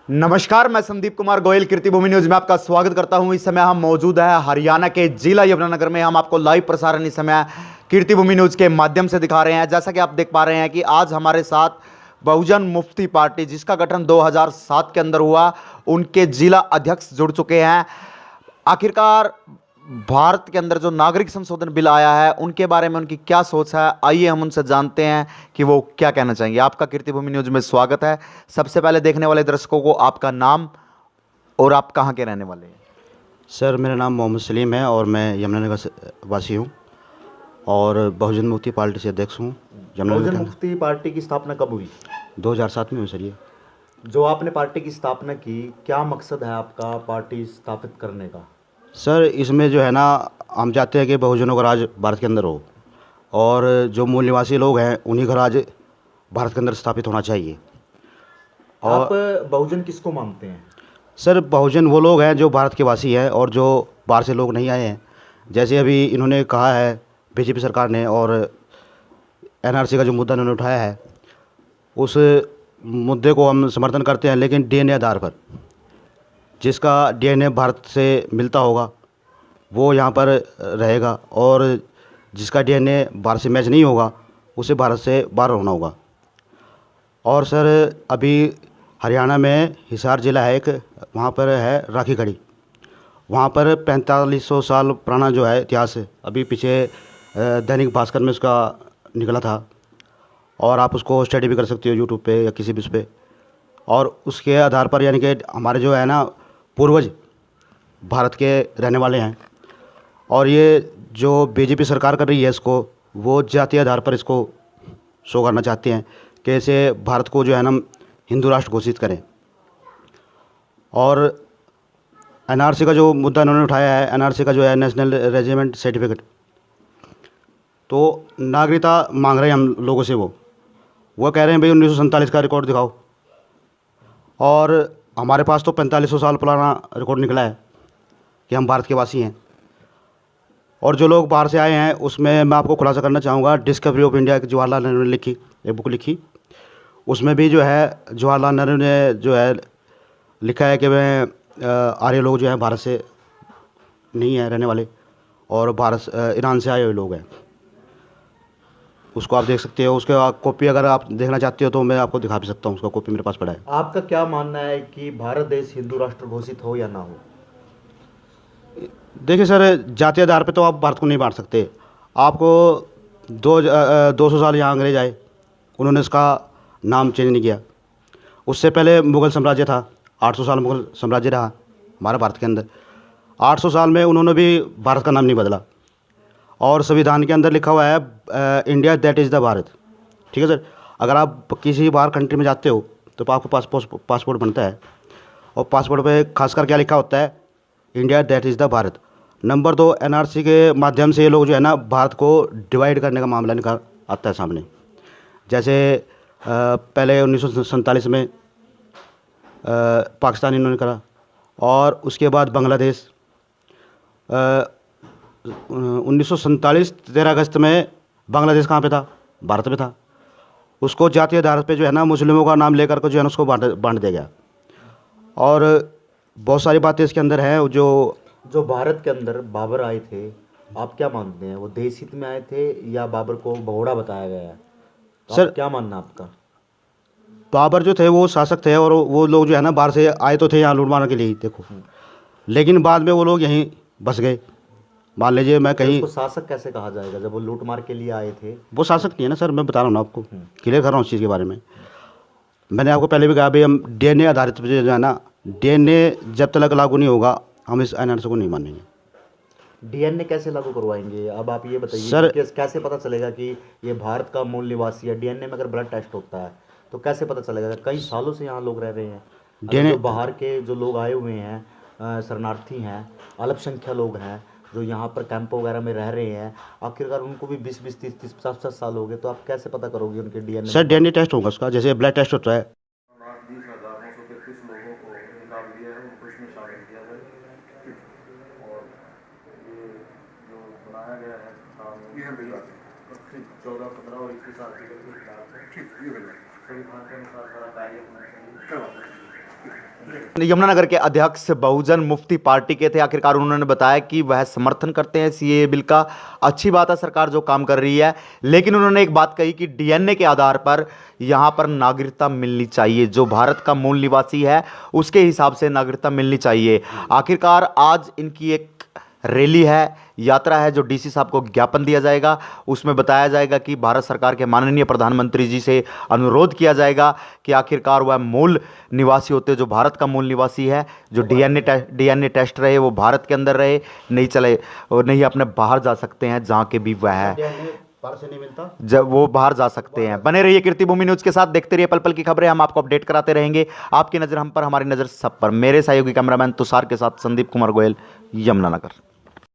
नमस्कार, मैं संदीप कुमार गोयल कीर्तिभूमि न्यूज में आपका स्वागत करता हूं। इस समय हम मौजूद है हरियाणा के जिला यमुनानगर में। हम आपको लाइव प्रसारण इस समय कीर्तिभूमि न्यूज के माध्यम से दिखा रहे हैं। जैसा कि आप देख पा रहे हैं कि आज हमारे साथ बहुजन मुक्ति पार्टी, जिसका गठन 2007 के अंदर हुआ, उनके जिला अध्यक्ष जुड़ चुके हैं। आखिरकार भारत के अंदर जो नागरिक संशोधन बिल आया है, उनके बारे में उनकी क्या सोच है, आइए हम उनसे जानते हैं कि वो क्या कहना चाहेंगे। आपका कीर्तिभूमि न्यूज में स्वागत है। सबसे पहले देखने वाले दर्शकों को आपका नाम और आप कहाँ के रहने वाले हैं? सर, मेरा नाम मोहम्मद सलीम है और मैं यमुनानगर से वासी हूँ और बहुजन मुक्ति पार्टी से अध्यक्ष हूँ। बहुजन मुक्ति पार्टी की स्थापना कब हुई? 2007 में हुई सर। ये जो आपने पार्टी की स्थापना की, क्या मकसद है आपका पार्टी स्थापित करने का? सर, इसमें जो है ना, हम चाहते हैं कि बहुजनों का राज भारत के अंदर हो और जो मूल निवासी लोग हैं उन्हीं का राज भारत के अंदर स्थापित होना चाहिए। आप बहुजन किसको मानते हैं? सर, बहुजन वो लोग हैं जो भारत के वासी हैं और जो बाहर से लोग नहीं आए हैं। जैसे अभी इन्होंने कहा है बीजेपी सरकार ने, और एनआरसी का जो मुद्दा इन्होंने उठाया है, उस मुद्दे को हम समर्थन करते हैं, लेकिन डीएनए आधार पर। जिसका डीएनए भारत से मिलता होगा वो यहाँ पर रहेगा, और जिसका डीएनए भारत से मैच नहीं होगा उसे भारत से बाहर होना होगा। और सर, अभी हरियाणा में हिसार ज़िला है एक, वहाँ पर है राखी गढ़ी। वहाँ पर 4500 साल पुराना जो है इतिहास है। अभी पीछे दैनिक भास्कर में उसका निकला था, और आप उसको स्टडी भी कर सकते हो यूट्यूब पे या किसी भी उस पे। और उसके आधार पर यानी कि हमारे जो है ना पूर्वज भारत के रहने वाले हैं, और ये जो बीजेपी सरकार कर रही है इसको, वो जातीय आधार पर इसको शो करना चाहते हैं कि इसे भारत को जो है ना हिंदू राष्ट्र घोषित करें। और एनआरसी का जो मुद्दा इन्होंने उठाया है, एनआरसी का जो है नेशनल रेजिमेंट सर्टिफिकेट, तो नागरिकता मांग रहे हैं हम लोगों से। वो कह रहे हैं भाई 1947 का रिकॉर्ड दिखाओ, और हमारे पास तो 4500 साल पुराना रिकॉर्ड निकला है कि हम भारत के वासी हैं। और जो लोग बाहर से आए हैं उसमें मैं आपको खुलासा करना चाहूँगा, डिस्कवरी ऑफ इंडिया की जवाहरलाल नेहरू ने लिखी, एक बुक लिखी, उसमें भी जो है जवाहरलाल नेहरू ने जो है लिखा है कि वह आर्य लोग जो हैं भारत से नहीं हैं रहने वाले, और भारत ईरान से आए हुए लोग हैं। उसको आप देख सकते हो। उसके कॉपी अगर आप देखना चाहते हो तो मैं आपको दिखा भी सकता हूँ, उसका कॉपी मेरे पास पड़ा है। आपका क्या मानना है कि भारत देश हिंदू राष्ट्र घोषित हो या ना हो? देखिए सर, जातीय आधार पे तो आप भारत को नहीं बांट सकते। आपको 200 साल यहाँ अंग्रेज आए, उन्होंने इसका नाम चेंज नहीं किया। उससे पहले मुग़ल साम्राज्य था, 800 साल मुग़ल साम्राज्य रहा हमारा भारत के अंदर। 800 साल में उन्होंने भी भारत का नाम नहीं बदला, और संविधान के अंदर लिखा हुआ है India that is the Bharat. ठीक है सर। अगर आप किसी बाहर कंट्री में जाते हो तो आपको पासपोर्ट बनता है, और पासपोर्ट पे खासकर क्या लिखा होता है, India that is the Bharat. Number 2, NRC के माध्यम से ये लोग जो है ना भारत को डिवाइड करने का मामला निकाल आता है सामने। जैसे पहले 1947 में पाकिस्तान इन्होंने करा, और उसके बाद बांग्लादेश। 1947 13 अगस्त में बांग्लादेश कहाँ पे था? भारत में था। उसको जातीय आधार पे जो है ना मुस्लिमों का नाम लेकर के जो है ना उसको बांट दिया गया। और बहुत सारी बातें इसके अंदर हैं। जो भारत के अंदर बाबर आए थे, आप क्या मानते हैं, वो देश हित में आए थे या बाबर को भगोड़ा बताया गया है? तो सर, क्या मानना आपका? बाबर जो थे वो शासक थे, और वो लोग जो है ना बाहर से आए तो थे यहाँ लूट मारने के लिए ही, देखो। लेकिन बाद में वो लोग यहीं बस गए। मान लीजिए मैं कहीं, उसको शासक कैसे कहा जाएगा जब वो लूट मार के लिए आए थे? वो शासक नहीं है ना सर, मैं बता रहा हूँ ना आपको, क्लियर कर रहा हूँ उस चीज़ के बारे में। मैंने आपको पहले भी कहा भाई, हम डीएनए आधारित पे जो है ना, डीएनए जब तक लागू नहीं होगा हम इस एनआरसी को नहीं मानेंगे। डीएनए कैसे लागू करवाएंगे? अब आप ये बताइए सर, कि कैसे पता चलेगा कि ये भारत का मूल निवासी है? डीएनए में अगर ब्लड टेस्ट होता है तो कैसे पता चलेगा? कई सालों से यहाँ लोग रह रहे हैं। अगर डीएनए जो बाहर के जो लोग आए हुए हैं, शरणार्थी हैं, अल्पसंख्यक लोग हैं, जो यहाँ पर कैंप वगैरह में रह रहे हैं, आखिरकार उनको भी 20-20, 30-30, 50-50 साल हो गए, तो आप कैसे पता करोगे उनके डीएनए सर, में? डीएनए टेस्ट होगा उसका, जैसे ब्लड टेस्ट होता है। 20,933 लोगों को निकाल दिया है, उनको इसमें शामिल किया गया। और ये जो बनाया गया है कानून, ये बिल 14, 15 और 21 आर्टिकल के खिलाफ है। संविधान के अनुसार सारा कार्य होना चाहिए। यमुनानगर के अध्यक्ष बहुजन मुफ्ती पार्टी के थे। आखिरकार उन्होंने बताया कि वह समर्थन करते हैं सीएए बिल का। अच्छी बात है सरकार जो काम कर रही है, लेकिन उन्होंने एक बात कही कि डीएनए के आधार पर यहां पर नागरिकता मिलनी चाहिए। जो भारत का मूल निवासी है उसके हिसाब से नागरिकता मिलनी चाहिए। आखिरकार आज इनकी एक रैली है, यात्रा है, जो डीसी साहब को ज्ञापन दिया जाएगा। उसमें बताया जाएगा कि भारत सरकार के माननीय प्रधानमंत्री जी से अनुरोध किया जाएगा कि आखिरकार वह मूल निवासी होते, जो भारत का मूल निवासी है, जो डीएनए टेस्ट रहे वो भारत के अंदर रहे, नहीं चले और नहीं अपने बाहर जा सकते हैं जहाँ के भी वह है, बाहर से नहीं मिलता, जब वो बाहर जा सकते हैं। बने रहिए कीर्तिभूमि न्यूज़ के साथ, देखते रहिए पल पल की खबरें। हम आपको अपडेट कराते रहेंगे। आपकी नज़र हम पर, हमारी नज़र सब पर। मेरे सहयोगी कैमरामैन तुषार के साथ संदीप कुमार गोयल, यमुनानगर।